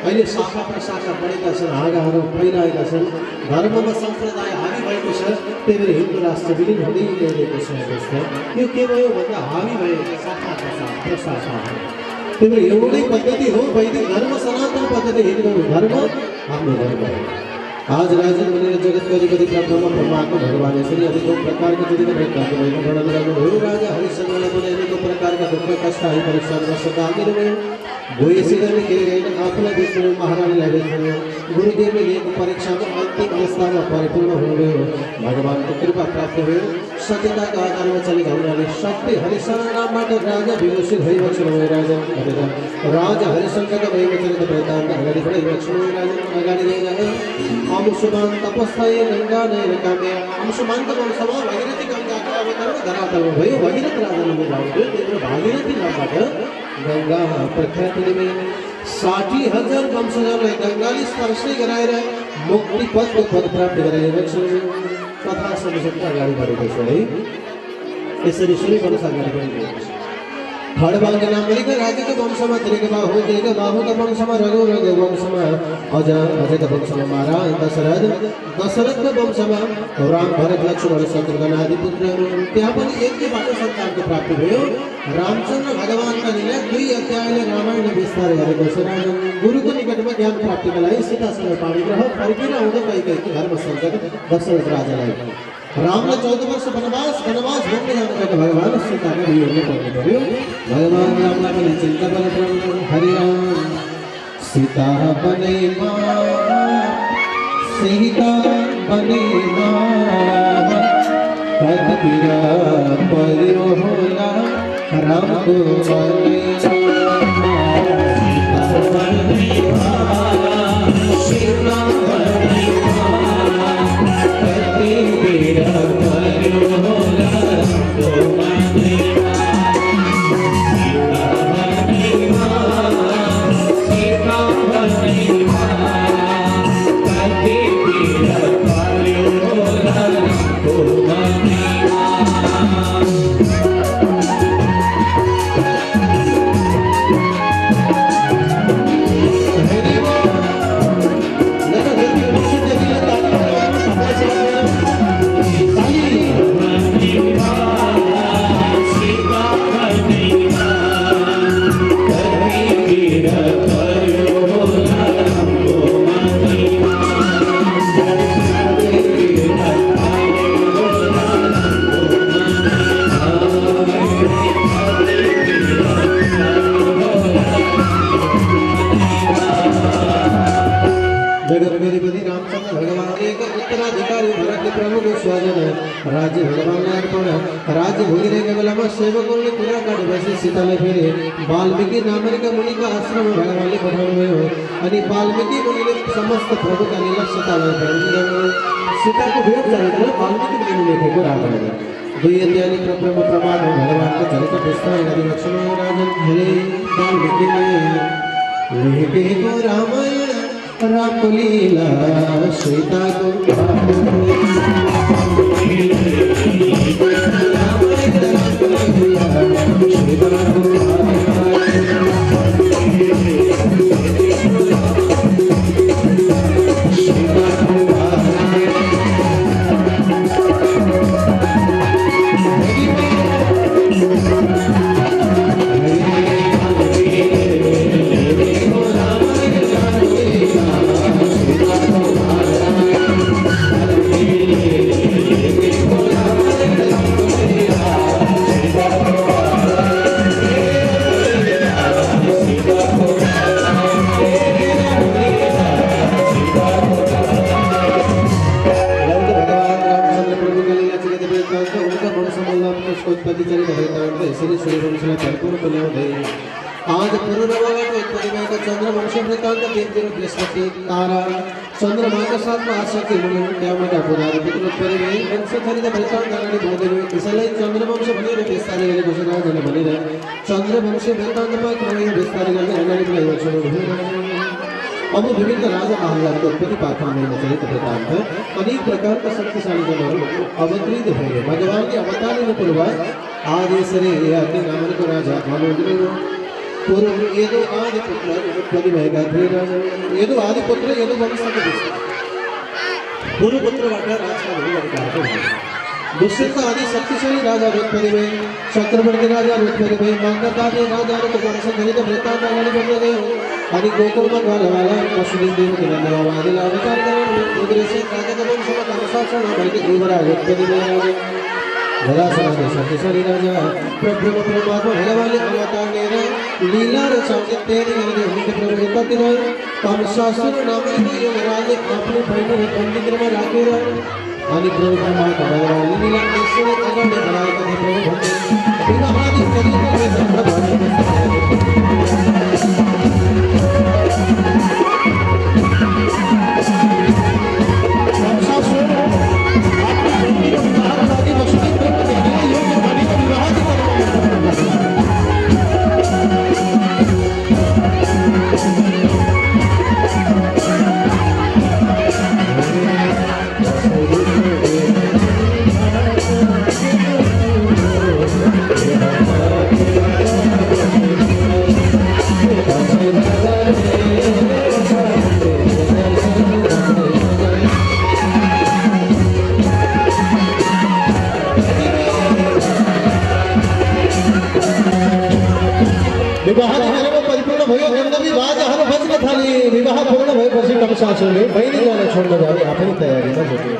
अहिले शाखा प्रशाखा बढेका छन् हाँगाहरू फैलाएका छन् धर्ममा सम्प्रदाय हावी भएको छ त्यही भएर हिन्दू राष्ट्र विलिन हुँदै गइरहेको छ जस्तो यो के भयो भन्दा हावी भए शाखा प्रशाखा त्यही भएर एउटै पद्धति हो वैदिक धर्म सनातन पद्धति हिन्दू धर्म हाम्रो धर्म हो आज राजन बनेर जगत अधिपति ब्रह्म परमात्मा भगवान यसरी अनेकों प्रकार के जगत भेट्टाको भएको वर्णन गर्नुभयो राजा हरिश्चन्द्रलाई पनि अनेकों प्रकारका दुःख कष्ट आई परीक्षा सदा दिनुभयो गोयसी गर्ने के होइन आफूलाई बेच्नु महारानीलाई बेच्नु गुरुदेवले लिएको परीक्षाको अन्तिम अवस्थामा परिपूर्ण हुनुभयो भगवानको कृपा प्राप्त भयो सत्यताका आधारमा चलेका हुनाले सत्य हरिश्चन्द्र नामबाट राजा विभूषित भइबस्नु भयो राजा भनेर राजा हरिश्चन्द्रका भइबचरित वृत्तान्त अगाडि बढाइबस्नु राजा अगाडि गइरहे अंशुमान तपस्या गंगा नयन काम्य अंशुमान वंशमा भगीरथी गंगाको अवतरण धरातलमा भयो भगीरथ राजाले बोलाउँथ्यो त्यही भागीरथी नामबाट गंगा प्रख्याति में 60,000 वंशजहरूलाई गंगाले स्पर्श गराएर मुक्ति पदको पद प्राप्त गराएको छ कथा समिति अगाडि बढेको छ है यसरी सुनि वर्ष अगाडि बढेको छ खडबाङ नामका राजाको वंशमा त्रिगबाहु त्रिगबाहुका वंशमा रघु रघु वंशमा अजयका वंशमा महाराज दशरथका वंशमा राम भरत लक्ष्मण शत्रुघ्न आदि पुत्रहरू त्यहाँ पनि एकैबाट सन्तानको प्राप्ति भयो रामचन्द्र भगवानका लीला 2 अध्यायले रामायण विस्तार गरेको छ राजन गुरुको निकटमा ज्ञान प्राप्तिका लागि सीतासँग पाणी ग्रह फर्केर आउँदा कैकेयीको धर्म सम्झक दशरथ राजालाई रामलाई 14 वर्ष वनवास भोग्न जानुभएको भगवान सीताका वियोगले पर्नु पर्यो भगवान रामलाई पनि चिन्ता बल हरिराम सीता बने सीता बने कतिरा पर्यो होला रामको बने सीता बने राज्य भगवान अर्पण राज्य भोगिने के बेला में सेवकों ने पूरा काट बसी सीताले फेरे वाल्मीकि नामक मुनि का आश्रम भगवान ने पठाउनुभयो अनि वाल्मीकि मुनिले समस्त प्रभुका लीला सीतालाई वर्णन सीता को भेट चरित्र वाल्मीकि मुनिले लेखेको रामायण 2 अध्यायले प्रभु प्रमाण भगवानको चरित्र विस्तार गरी लक्ष्मण राजन हेरे वाल्मीकिले लेखेको रामायण राम लीला सीता को Thank you. उत्पत्ति चरित वृत्तांत श्री सूर्यवंशला परिपूर्ण पुण्यावधि आज पुनर्नवाट उत्पत्ति में का चंद्रवंश वृत्तांत देवदेव बृहस्पति तारा चंद्रमा का साथ में आशा के मुनि त्यामट पुरारी पुत्र उत्पत्ति में वंश चरित वृत्तांत नानी बोधि में इसलिए चंद्रवंश बने रहे विस्तार के घोषणा जन बने रहे चंद्रवंश वृत्तांत में क्रमश विस्तार करके अनादि में वचन अब विभिन्न राजा महाराज के उत्पत्ति पाखंड में चरित वृत्तांत अनेक प्रकार का शक्तिशाली जनों अवतरित हुए भगवान के अवतार में पूर्वज आदि सरे आदि नाम को राजा मनोजन पूर्व ये दो आदि पुत्र उत्पत्ति भएका थिए राजा ये दो आदि पुत्र ये दो वंश के पूर्व पुत्र वाटा राजा भगवान दुष्यंत आदि शक्तिशाली राजा उत्पत्ति में चक्रवर्ती राजा उत्पत्ति में मांगता के राजा को वंश धरित वृत्तांत आदि बन गए आदि गोकुल में वाला पशुदेव देव के नाम आदि अवतार करें उधर से राजा का वंश का अनुशासन बल्कि देवरा उत्पत्ति में राजा धरासना शक्तिशाली राजा प्रभु परमात्मा भगवान अवतार ने लीला रचाते तेरे ने हिंद प्रभु उत्पत्ति में कामशासुर नाम के युवराज अपने भाई ने पंडित में राखे आणि प्रभु परमात्मा भगवान लीला ईश्वर अगम ने बनाया था प्रभु बिना आदि शरीर विवाह परिपूर्ण भयो गंधर्वी बाज हर भजन थाली विवाह पूर्ण भए पछि कमशासुरले बहिनी जान छोड्न जाने आफ्नै तयारीमा जुटे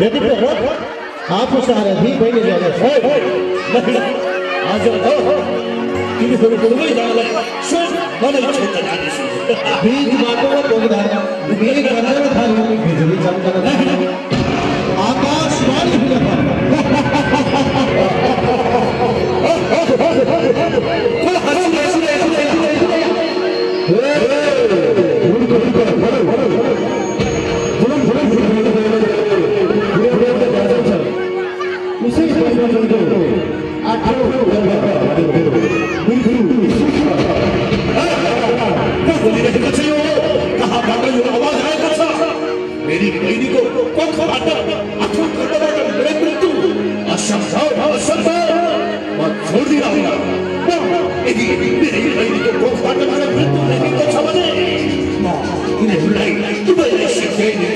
यदि रथ आफू सारथी बहिनी जान आज तिमीहरू कुनै जानलाई सोच मलाई छोड्न जानेछु बीच बाटोमा बोगधारा मेघ गरजन थाल्यो बिजुली चम्कन थाल्यो आकाशवाणी हुन मेरी बहनी को कौन खबाता अथवा करवाता मेरे मृत्यु असंभव असंभव मत छोड़ दिया यदि मेरी बहनी को कौन खबाता मेरे मृत्यु नहीं तो समझे मां इन्हें बुलाई तुम्हें शिक्षे नहीं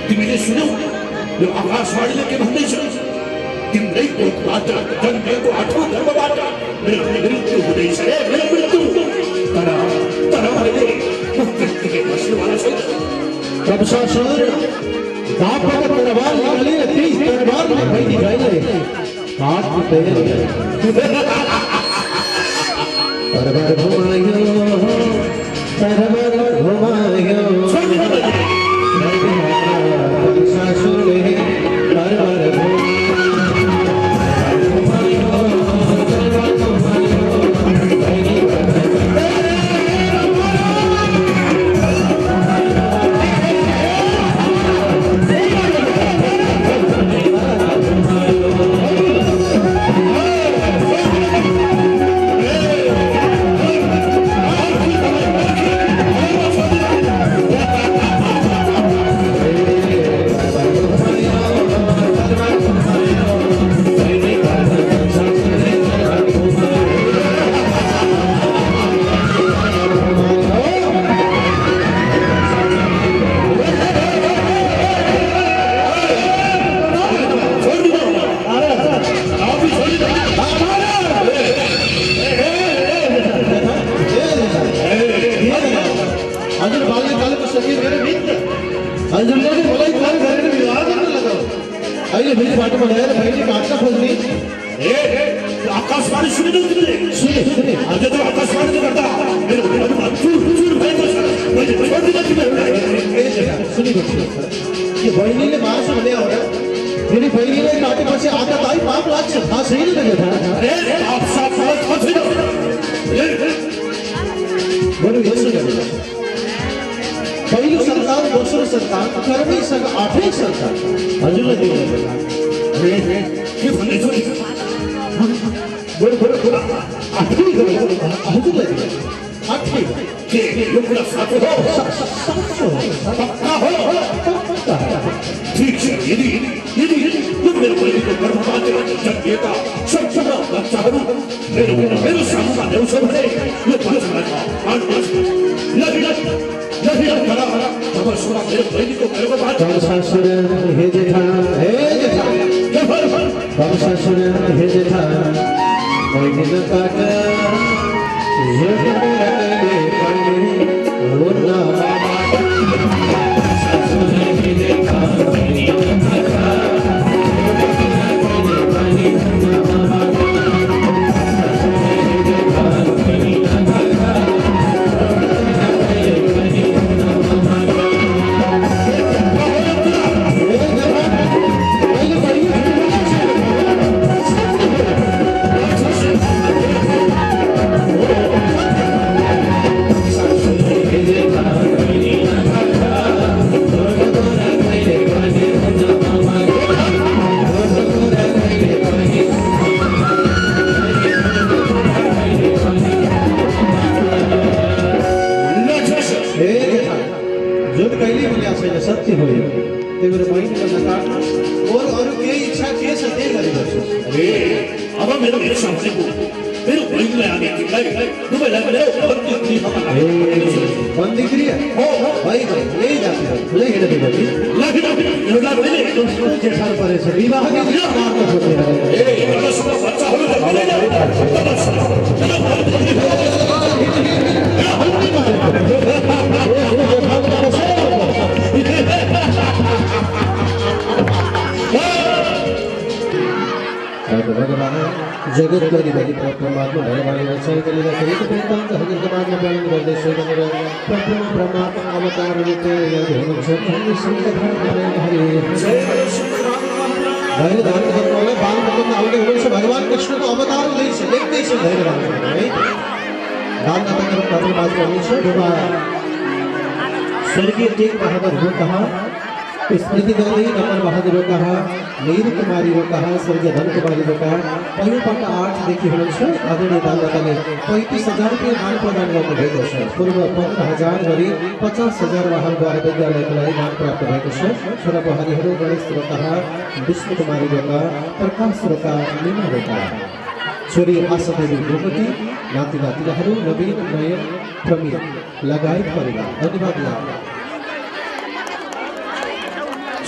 तिमीले सुन्यौ यो आकाशवाणी लेके भन्दैछ तिम्रै कोखबाट जन्मेको आठौँ गर्भबाट मेरो मृत्यु हुँदैछ रे मेरो मृत्यु तर मैले मुक्तिके बस्नुवाला छैन कमशासुर दापक दरबार निकाली तीस दरबार में बहिनी गए हाथ में दरबार घुमायो कमशासुर ने दरबार आकाशवाणी सुने सुने आज तो आकाशवाणी करता मेरे मन चूर चूर भय નથી મેળવ્યા એ જગા સુની ગયો કે બહેનીને મારસ બન્યા હોય જેની બહેનીને કાટી પછી આદત આવી પાપ લાગશે હા સહી નથી બેઠા અરે આપ સાફ થઈ જાઓ બોલું યસુ ગયો પહેલું સંતાન દોસરું સંતાન કર્મી સંગ આઠમી સંતાન હજુ નથી અરે કે ભલે જો બોલ આઠમી ગયો હજુ નથી આઠમી કે લોકોના સાથે હો પક્કા હો ठीक है यदि तुम मेरे भाई को गर्भपात जब देता सब पूरा बच्चा हूँ मेरे सामने का देव सब है ये बस लगा आठ बस लगी करा तब सुना मेरे भाई को गर्भपात कंसासुर हे जेठा क्या फल कंसासुर हे जेठा कोई दिन काट ये मेरा ले पड़े वो ना सत्य हो तेरे माइंड में नकार और के इच्छा के सत्य करी बस अरे अब मेरे सामने को मेरे भाई में आने की तुम्हें लग रहा है बंद दिख रही है भाई ले जाते हो ले हेड दे भाई लग के साल पर से विवाह के मार को होते हैं ए बड़ा सुना बच्चा हो ले जा जगत करी बड़ी परमात्मा भगवान वचन कली ना करी तो प्रेतांत हजर परमात्मा पालन कर दे सो नमः परमात्मा अवतार रूपे यद होनो सब हरि संत धर्म हरि धैर्य दान करने वाले बाल मतलब आवडे होनो से भगवान कृष्ण को अवतार ले से देखते से धैर्य दान दान दाता कर परमात्मा होनो से स्वर्गीय तेग बहादुर हो कहा स्मृति गौरी नमन बहादुर हो कहा नीर कुमारी हो कहा स्वर्गीय धन कुमारी हो कहा पहिलो पट 8 देखि हुनुहुन्छ आदरणीय दानदाताले 35,000 रुपैयाँ दान प्रदान गर्नु भएको छ पूर्व 15,000 गरी 50,000 वाहनद्वारा विद्यालयको लागि दान प्राप्त भएको छ छोरा बुहारीहरू गणेश रोका विष्णु कुमारी रोका प्रकाश रोका मीना रोका छोरी आशा देवी भूपति नाति नातिनाहरू नवीन नयन प्रमीण लगायत परिवार धन्यवाद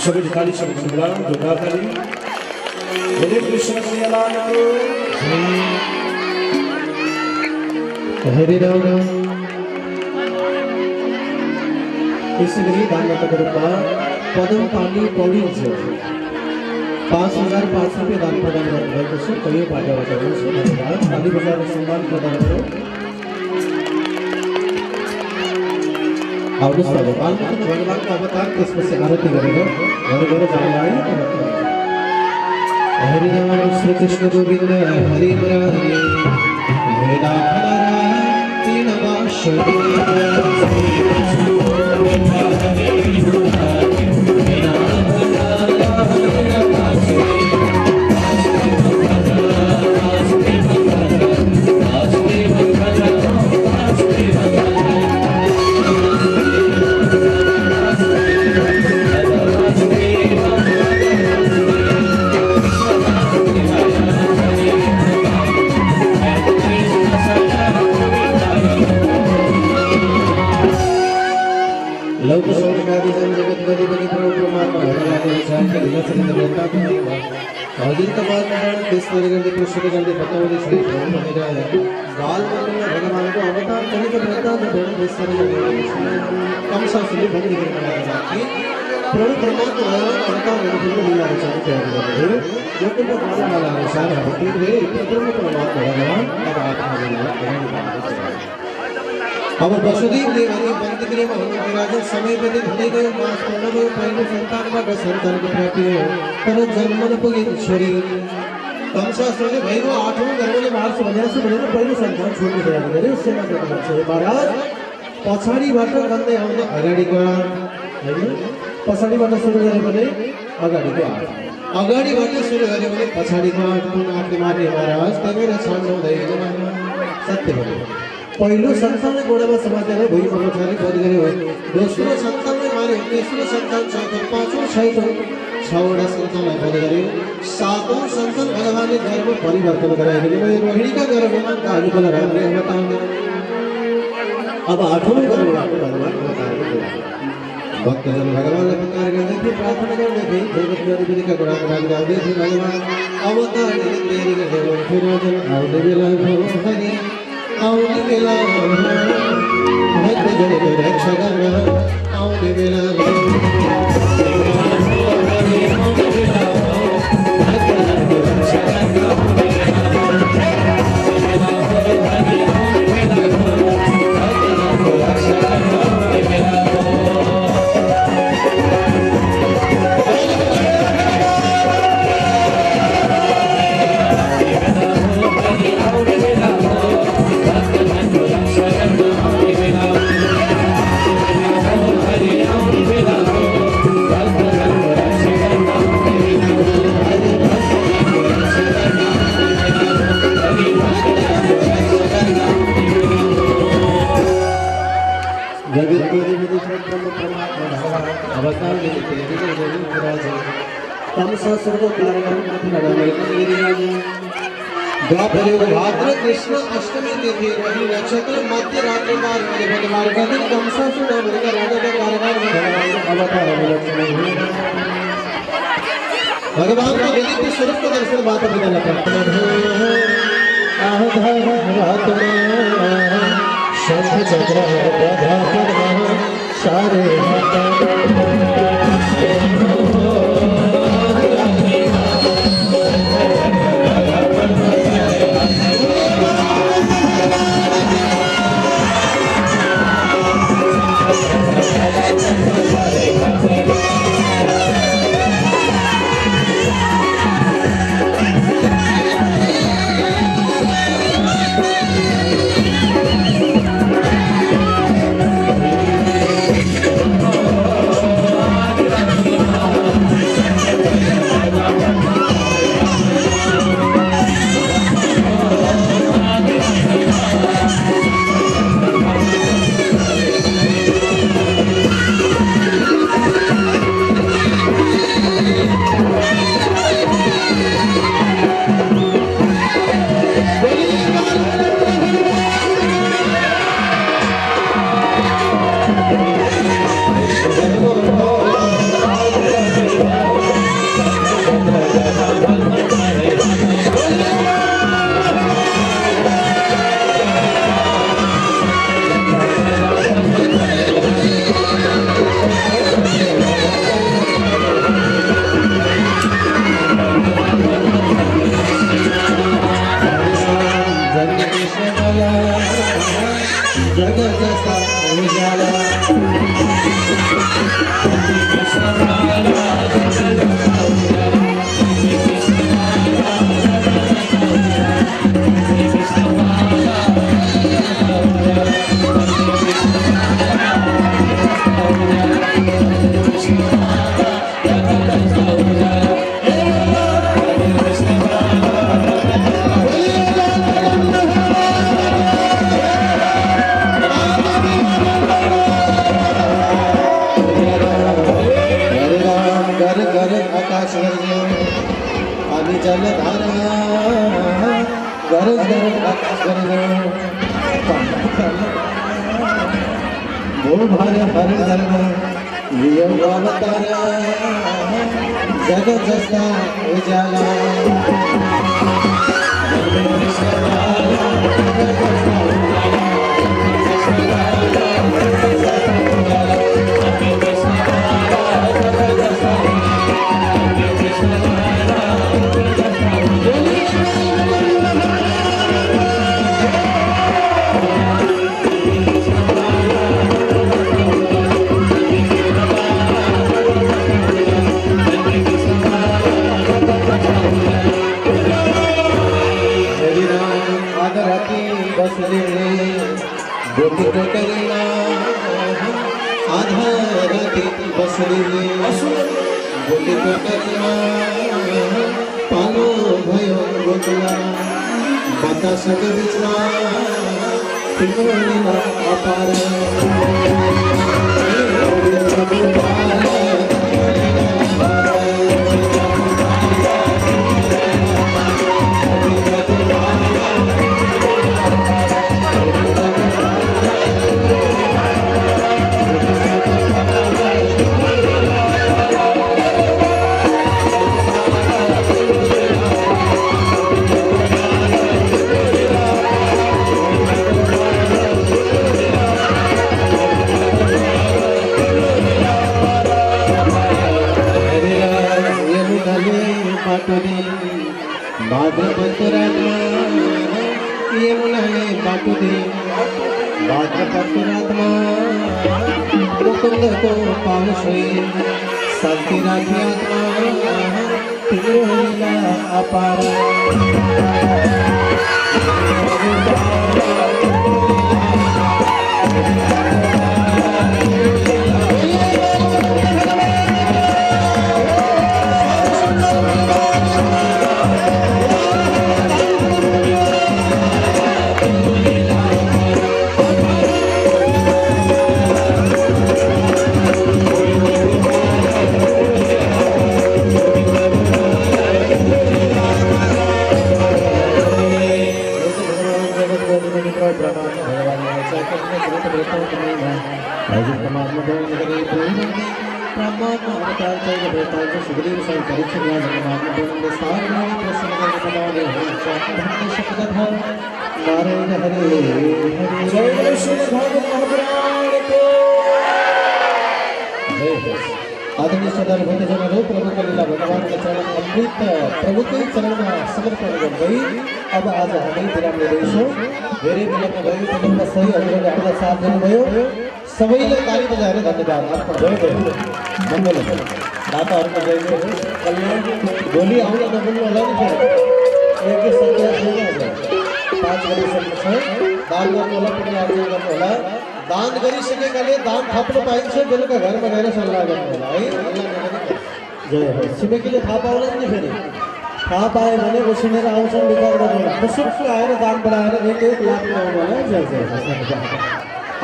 सभी खाली सब सुबह जोड़ा खाली बोले कृष्ण कन्हैया को हरे राम इसलिए दान करूँगा पदम पानी पौड़ी 5,500 रुपये दान प्रदान गर्नुभएको छ कयो बाटाबाट धन्यवाद खाली बजार सम्मान प्रदान गरौँ आउनुहोस् त बालमुकुन्द भगवानको अवतार त्यसपछि आरती गरेर घर गएर जानुलाई हरि राम श्री कृष्ण गोविन्द हरि मुरारी मेरा तीन लौक सौनकादि जगत गति बनी प्रभु परमात्मा भगवान विचार के बिना से देवता को अधीन तबाद में किस तरह के कृष्ण के जल्दी बताओ श्री प्रभु मेरा बाल में भगवान को अवतार करने के रहता है तो किस तरह के कम सा सुनी बंद करने वाला कि प्रभु परमात्मा अवतार होने के लिए लीला रचना कर रहे हैं जो कि भगवान वाला अनुसार है कि वे प्रभु परमात्मा भगवान अब आप हमारे लिए अब वसुदेव देवानी बंद गृह राजा समय पे घटे गए मास पूर्ण पहले संतान का संतान की प्राप्ति हो पर जन्मन पुगे शरीर कंसासुर ने भाई को 8वें गर्भ में मार्च 50 से बने पहले संतान छोड़ दिया गया उससे ना बच्चे महाराज पछाडी बाट गर्दै आउँदा अगाडिको हैन पछाडीबाट सुरु गरे भने अगाडिको अगाडिबाट सुरु गरे भने पछाडीको आँटले मार्ने महाराज त्यही छाड्नु हुँदैन सत्य भन्नु पहिलो सन्तानले गोडामा समातेर भुइँमा पछाडि बध गरे हो दोस्रो सन्तानले मार्यो तेस्रो सन्तान चौथो पाँचौं छैठौं छवटा सन्तानलाई बध गर्यो सातौं सन्तान भगवानले गर्भ परिवर्तन गराइदिनु भयो रोहिणीका गर्भमा कालीबल रामले अवतार अब 8वें गर्भबाट भगवान अवतार भक्तजन भगवानलाई पुकार गर्दै थिए प्रार्थना गर्दै थिए जगत विधिका गुणागान गाउँदै थिए भगवान अवतार तेरी गर्दै फिरोजन आउने बेला हरि आउने बेला भक्तजनको रक्षा गर्न आउने बेला भाद्र कृष्ण अष्टमी तिथि रही नक्षत्र मध्य रात्रि भगवान का दिन कंसासुर नामक राजा का कारभार में अवतार भगवान का दिव्य स्वरूप का दर्शन माता पिता ने प्रार्थना शंख चक्र गदा पद्म सारे जगत जस्ता उजाला राधा राधी बसली बोली कटरिया पालो भयो गोतला बतास बिचमा तिम्रो लीला अपार मुकुंद को पावशे शांति राखी आत्मा तिम्रो लीला अपार आदरणीय सरदार भक्तजनों प्रभु का लीला भगवान के चरण अमृत प्रभु के चरण में समर्पण कर गई। अब आज हमें विराम ले रही वेरे विलम्ब भयो विलम्ब सही हजुरले हामीलाई साथ दिनुभयो सबैले ताली बजाएर धन्यवाद अर्पण जय जय मङ्गल दाताहरूको जय जय कल्याण भोलि आउने नभुल्नु होला नि फेरि एक सङ्ख्या छैन 5 गरिसक्नु छ दान गर्नु होला पुण्य आर्जन गर्नु होला दान गरिसकेकाले दान थप्न पाइन्छ बेलुका घरमा गएर सल्लाह गर्नु होला है जय हो छिमेकीले थाहा पाउला नि फेरि थाहा पायो भने उसिनेर आउँछन् विचार गर्नु होला खुसुक्क आएर दान बढाएर 1 लाख पाउनु होला जय जय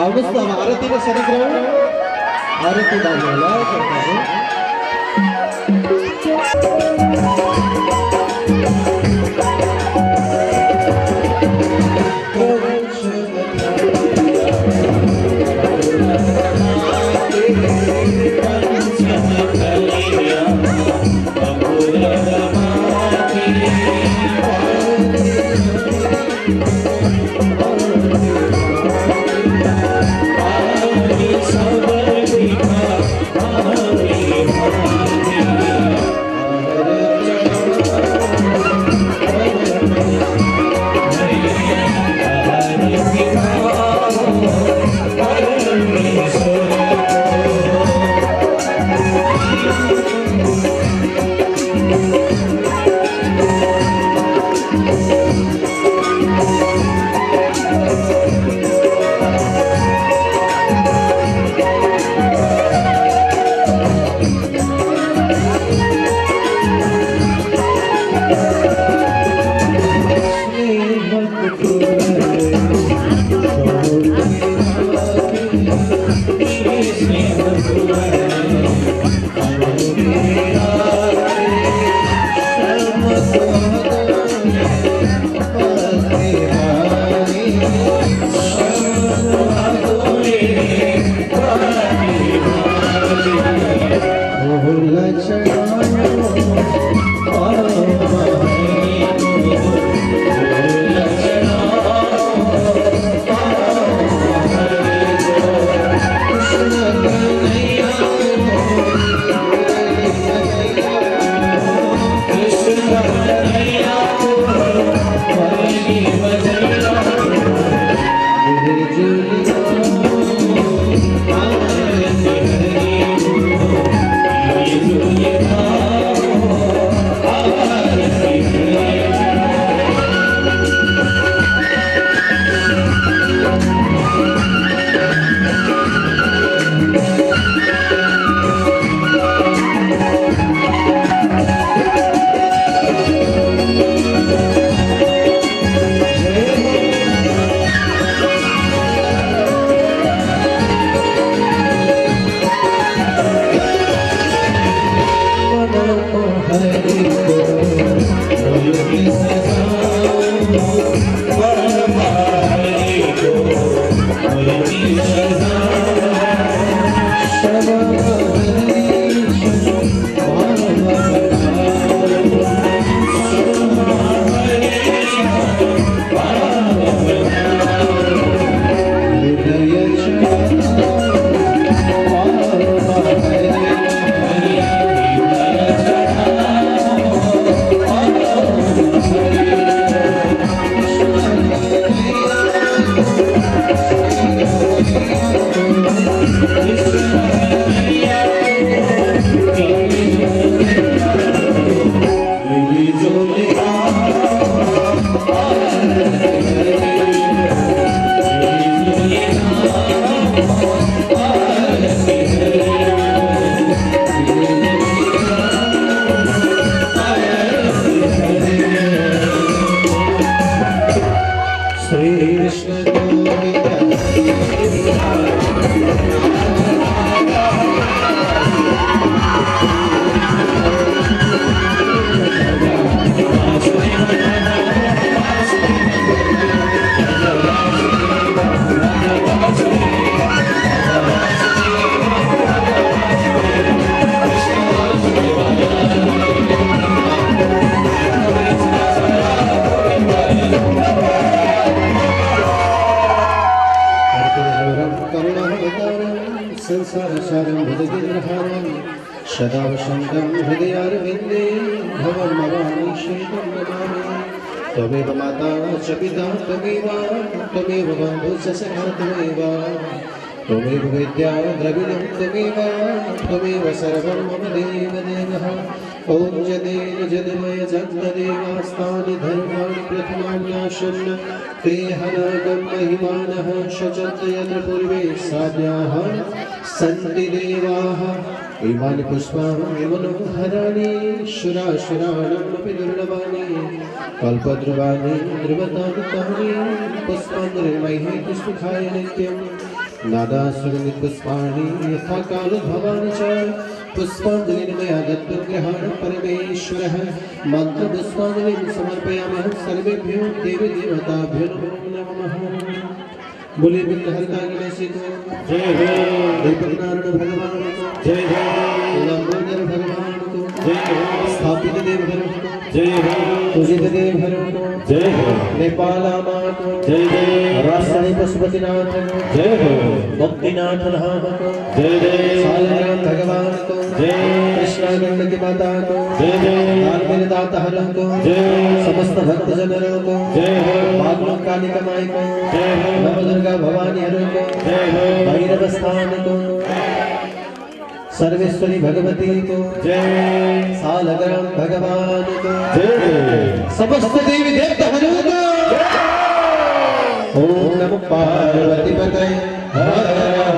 आउनुहोस् न अब आरतीमा सरिक रहौँ आरती बाल्नु होला Krishna संसारसारं हृदयेन्द्रहारं सदा वसन्तं हृदयारविन्दे भवं भवानी शेखं नमामि त्वमेव माता च पिता त्वमेव बन्धुः च सखा त्वमेव विद्या द्रविणं त्वमेव सर्वं मम देवदेवः ॐ जदेन जदमय जगदेवास्तानि धर्माणि प्रथमान्याशन्न ते हनागं महिमानः शचन्त यत्र पूर्वे साध्याः सन्ति देवाः इमानि पुष्पाणि मनोहराणि शुराशुराणमपि दुर्लभानि कल्पद्रुवाणि ध्रुवतानि तानि पुष्पाञ्जलिर्मह्ये पुष्पखाय नित्यम् नादासुरनिपुष्पाणि यथा कालोद्भवानि च पुष्पाञ्जलिं मया दत्तं ग्रहाणं परमेश्वरः मन्त्रपुष्पाञ्जलिं समर्पयामः सर्वेभ्यो देवदेवताभ्यो नमो नमः बोले बिंदहरता गणेश को जय हो देवनारायण भगवान को जय हो लंबोदर भगवान को जय हो स्थापित देव धर्म को जय हो पूजित देव धर्म को जय हो नेपाल मां को जय जय राष्ट्रीय पशुपतिनाथ को जय हो मुक्तिनाथ धाम को जय जय सालग्राम भगवान को जय कृष्णा गंडकी माता को जय जय कालमेर दाता हरण को जय समस्त भक्त जनों को जय हो भागवत कालिका माई को जय हो नवदुर्गा भवानी हरण को जय हो भैरव स्थान को सर्वेश्वरी भगवती को जय सालग्राम भगवान को जय समस्त देवी देवता हरण को ओम नमो पार्वती पतये हर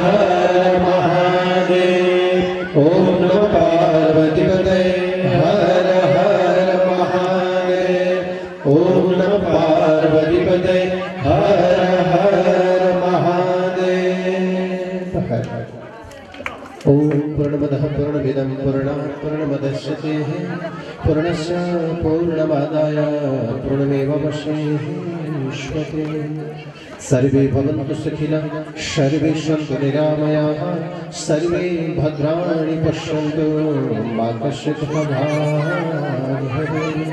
हर महादेव ओम नमो पार्वती पतये हर हर महादेव ओम नमो पार्वती पतये हर हर महादेव ओम पूर्णमदः पूर्णमिदं पूर्णात् पूर्णमुदच्यते पूर्णस्य पूर्णमादाय पूर्णमेवावशिष्यते सर्वे भवन्तु सुखिनः सर्वे सन्तु निरामयाः सर्वे भद्राणि पश्यन्तु मा कश्चित् दुःखभाग् भवेत्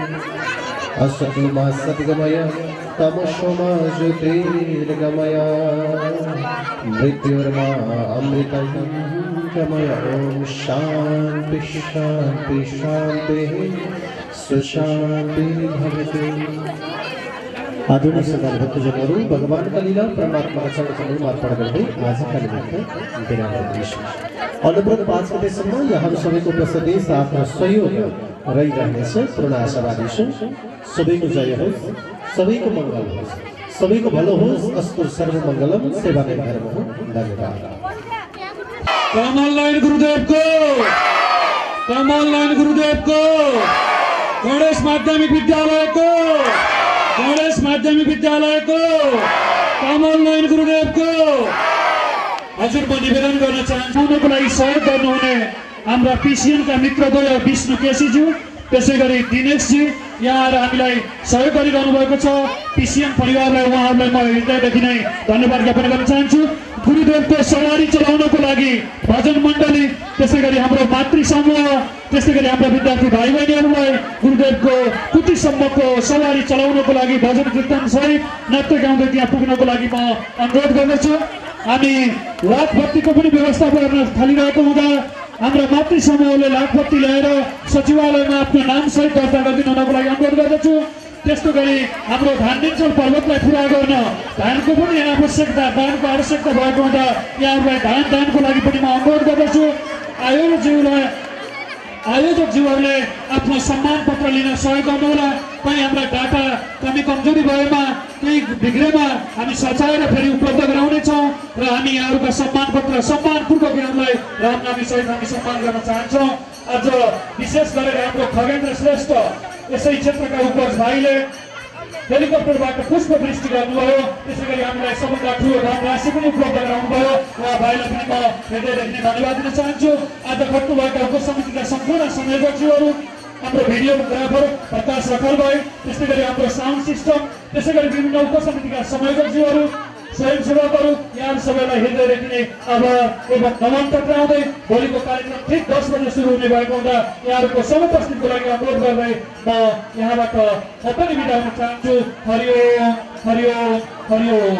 असतो मा सद्गमय तमसो मा ज्योतिर्गमय मृत्युर्मा अमृतं गमय ॐ शान्ति शान्ति शान्तिः सुशान्ति भवतु आधुनिक सदा भक्तजनों भगवान का लीला परमात्मा का चरण अर्पण करते आज का निमित्त विराम दृश्य अनुव्रत 5 गते सम्म यहाँ सबै को उपस्थिति साथ सहयोग रही रहने से पूर्ण आशावादी सबै को जय हो सबै को मंगल हो सबै को भलो हो अस्तु सर्व मंगलम सेवा में धर्म हो धन्यवाद कमल लाइन गुरुदेव को कमल लाइन गुरुदेव को गणेश माध्यमिक विद्यालय को गणेश माध्यमिक विद्यालय को कमल लाइन गुरुदेव को हजुर म निवेदन गर्न चाहन्छु उनको लागि सहयोग गर्नुहुने हाम्रा पिसिएन का मित्रद्वय विष्णु केसीज्यू त्यसैगरी दिनेशजी यहाँ आएर हामीलाई सहयोग गरिरहनु भएको छ पिसिएन परिवारलाई उहाँहरूलाई म हृदयदेखि नै धन्यवाद ज्ञापन गर्न चाहन्छु गुरुदेवको सवारी चलाउनको लागि भजन मण्डली त्यसैगरी हाम्रो मातृ समूह त्यसैगरी हाम्रा विद्यार्थी भाइ बहिनीहरूलाई गुरुदेवको कुटीसम्मको सवारी चलाउनको लागि भजन कीर्तन सहित नृत्य गाउँदै त्यहाँ पुग्नको लागि म अनुरोध गर्दछु हामी लाखबत्तीको पनि व्यवस्था गर्न थालिरहेको हुँदा हाम्रा मातृ समूहले लाखबत्ती ल्याएर सचिवालयमा आफ्नो नाम सहित दर्ता गरिदिनु हुनको लागि अनुरोध गर्दछु त्यस्तो गरी हाम्रो धान दिन्छौँ पर्वतलाई पुरा गर्न धानको पनि आवश्यकता दानको आवश्यकता भएको हुँदा यहाँहरूलाई दानको लागि पनि म अनुरोध गर्दछु। आयोजकज्यूहरूले आफ्नो सम्मान पत्र लिन सहयोग गर्नुहोला। कहीँ हाम्रा डाटा कमी कमजोरी भएमा केही बिग्रेमा हामी सचाएर फेरि उपलब्ध गराउनेछौँ र हामी यहाँहरूका सम्मान पत्र सम्मानपूर्वक यहाँलाई रामनामी सहित हामी सम्मान गर्न चाहन्छौँ। आज विशेष गरेर हाम्रो खगेन्द्र श्रेष्ठ यसै क्षेत्रका उपज भाइले हेलिकप्टरबाट पुष्प वृष्टि गर्नुभयो। त्यसै गरी हामीलाई सबभन्दा ठुलो धनराशि पनि उपलब्ध गराउनुभयो। उहाँ भाइलाई पनि म हृदयदेखि नै धन्यवाद दिन चाहन्छु। आज खट्नुभएका उप समितिका सम्पूर्ण संयोजकज्यूहरू, हाम्रो भिडियोग्राफर प्रकाश रखल भाइ, त्यस्तै गरी हाम्रो साउन्ड सिस्टम, त्यसै गरी विभिन्न उप समितिका संयोजकज्यूहरू, स्वयंसेवकहरू, यहाँ सबैलाई हृदयदेखि नै आभार एवं नमन टक्राउँदै भोलिको कार्यक्रम ठिक 10 बजे सुरु हुने भएको हुँदा यहाँहरूको समुपस्थितिको लागि अनुरोध गर्दै म यहाँबाट म पनि बिदा हुन चाहन्छु। हरिओम हरिओम हरिओम।